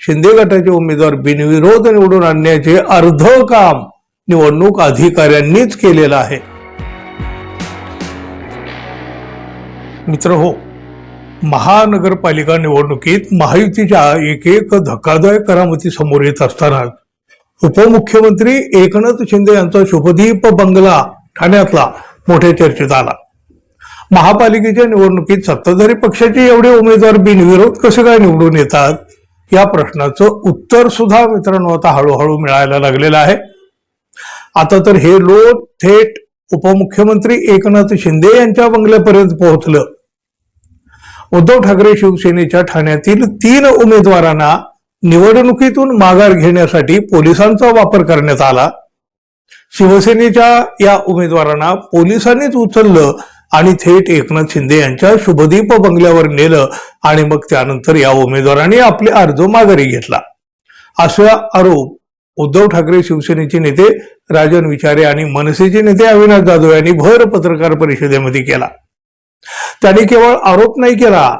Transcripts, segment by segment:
शिंदे गटाचे उमेदवार बिनविरोध निवडून आणण्याचे अर्ध काम निवडणूक अधिकाऱ्यांनीच केलेलं आहे. मित्रहो, महानगरपालिका निवडणुकीत महायुतीच्या एक एक धक्कादायक करामती समोर येत असताना उपमुख्यमंत्री एकनाथ शिंदे यांचा शुभदीप बंगला ठाण्यातला मोठ्या चर्चेत आला. महापालिकेच्या निवडणुकीत सत्ताधारी पक्षाचे एवढे उमेदवार बिनविरोध कसे काय निवडून येतात, या प्रश्नाचं उत्तर सुद्धा मित्रांनो आता हळूहळू मिळायला लागलेलं आहे. आता तर हे लोक थेट उपमुख्यमंत्री एकनाथ शिंदे यांच्या बंगल्यापर्यंत पोहोचलं. उद्धव ठाकरे शिवसेनेच्या ठाण्यातील 3 उमेदवारांना निवडणुकीतून माघार घेण्यासाठी पोलिसांचा वापर करण्यात आला. शिवसेनेच्या या उमेदवारांना पोलिसांनीच उचललं आणि थेट एकनाथ शिंदे यांच्या शुभदीप बंगल्यावर नेलं आणि मग त्यानंतर या उमेदवारांनी आपले अर्ज माघारी घेतला, असा आरोप उद्धव ठाकरे शिवसेनेचे नेते राजन विचारे आणि मनसेचे नेते अविनाश जाधव यांनी भर पत्रकार परिषदेमध्ये केला. त्यांनी केवळ आरोप नाही केला,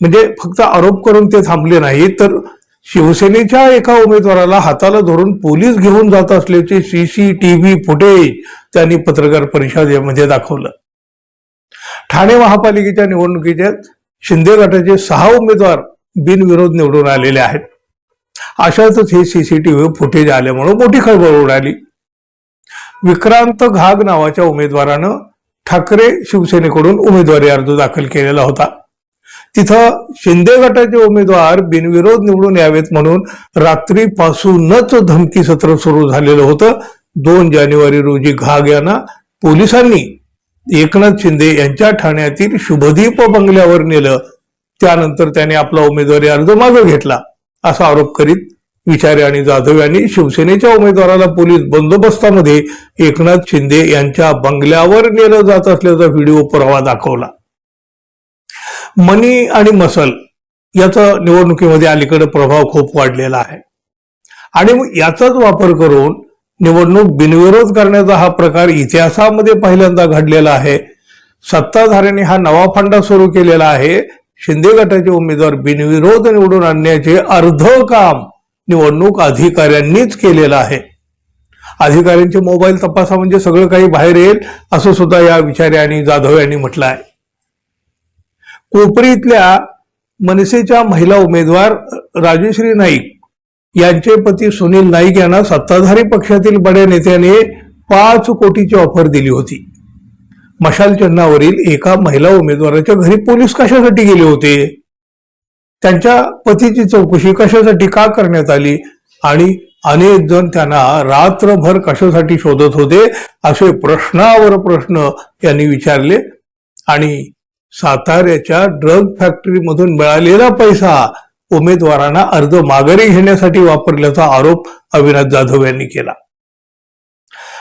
म्हणजे फक्त आरोप करून ते थांबले नाही, तर शिवसेनेच्या एका उमेदवाराला हाताला धरून पोलीस घेऊन जात असल्याचे CCTV फुटेज त्यांनी पत्रकार परिषदेमध्ये दाखवलं. ठाणे महापालिकेच्या निवडणुकीच्या शिंदे गटाचे 6 उमेदवार बिनविरोध निवडून आलेले आहेत. अशातच हे CCTV फुटेज आल्यामुळे मोठी खळबळ उडाली. विक्रांत घाग नावाच्या उमेदवारानं ठाकरे शिवसेनेकडून उमेदवारी अर्ज दाखल केलेला होता. तिथं शिंदे गटाचे उमेदवार बिनविरोध निवडून यावेत म्हणून रात्रीपासूनच धमकी सत्र सुरू झालेलं होतं. 2 जानेवारी रोजी घाग यांना पोलिसांनी एकनाथ शिंदे यांच्या ठाण्यातील शुभदीप बंगल्यावर नेलं. त्यानंतर त्याने आपला उमेदवारी अर्ज मागे घेतला असा आरोप करीत विचारे आणि जाधव यांनी शिवसेनेच्या उमेदवाराला पोलीस बंदोबस्तामध्ये एकनाथ शिंदे यांच्या बंगल्यावर नेलं जात असल्याचा व्हिडिओ पुरावा दाखवला. मनी आणि मसल याचा निवडणुकीमध्ये अलीकडे प्रभाव खूप वाढलेला आहे आणि याचाच वापर करून निवडणूक बिनविरोध करण्याचा हा प्रकार इतिहासामध्ये पहिल्यांदा घडलेला आहे. सत्ताधाऱ्यांनी हा नवा फंडा सुरू केलेला आहे. शिंदे गटाचे उमेदवार बिनविरोध निवडून आणण्याचे अर्ध काम निवडणूक अधिकाऱ्यांनीच केलेलं आहे. अधिकाऱ्यांचे मोबाईल तपासा म्हणजे सगळं काही बाहेर येईल, असं सुद्धा या विचारे आणि जाधव यांनी म्हटलं आहे. कोपरीतल्या मनसेच्या महिला उमेदवार राजश्री नाईक यांचे पती सुनील नाईक यांना सत्ताधारी पक्षातील बड्या नेत्याने 5 कोटीची ऑफर दिली होती. मशाल चिन्हावरील एका महिला उमेदवाराच्या घरी पोलीस कशासाठी गेले होते, त्यांच्या पतीची चौकशी कशासाठी का करण्यात आली आणि अनेक जण त्यांना रात्रभर कशासाठी शोधत होते, असे प्रश्नावर प्रश्न यांनी विचारले. आणि साताऱ्याच्या ड्रग फॅक्टरीमधून मिळालेला पैसा उमेदवारांना अर्ज माघारी घेण्यासाठी वापरल्याचा आरोप अविनाश जाधव यांनी केला.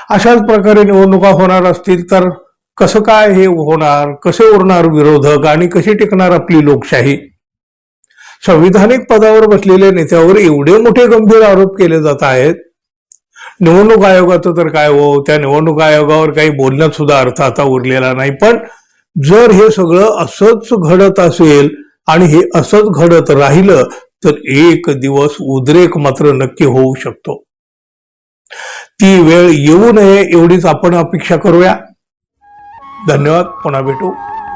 अशाच प्रकारे निवडणुका होणार असतील तर कसं काय हे होणार, कसे उरणार विरोधक आणि कशी टिकणार आपली लोकशाही. संविधानिक पदावर बसलेल्या नेत्यावर एवढे मोठे गंभीर आरोप केले जात आहेत. निवडणूक आयोगाचं तर काय हो, त्या निवडणूक आयोगावर काही बोलण्यात सुद्धा अर्थ आता उरलेला नाही. पण जर हे सगळं असंच घडत असेल आणि हे असंच घडत राहिलं तर एक दिवस उद्रेक मात्र नक्की होऊ शकतो. ती वेळ येऊ नये एवढीच आपण अपेक्षा करूया. धन्यवाद. पुन्हा भेटू.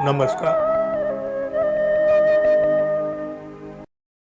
नमस्कार.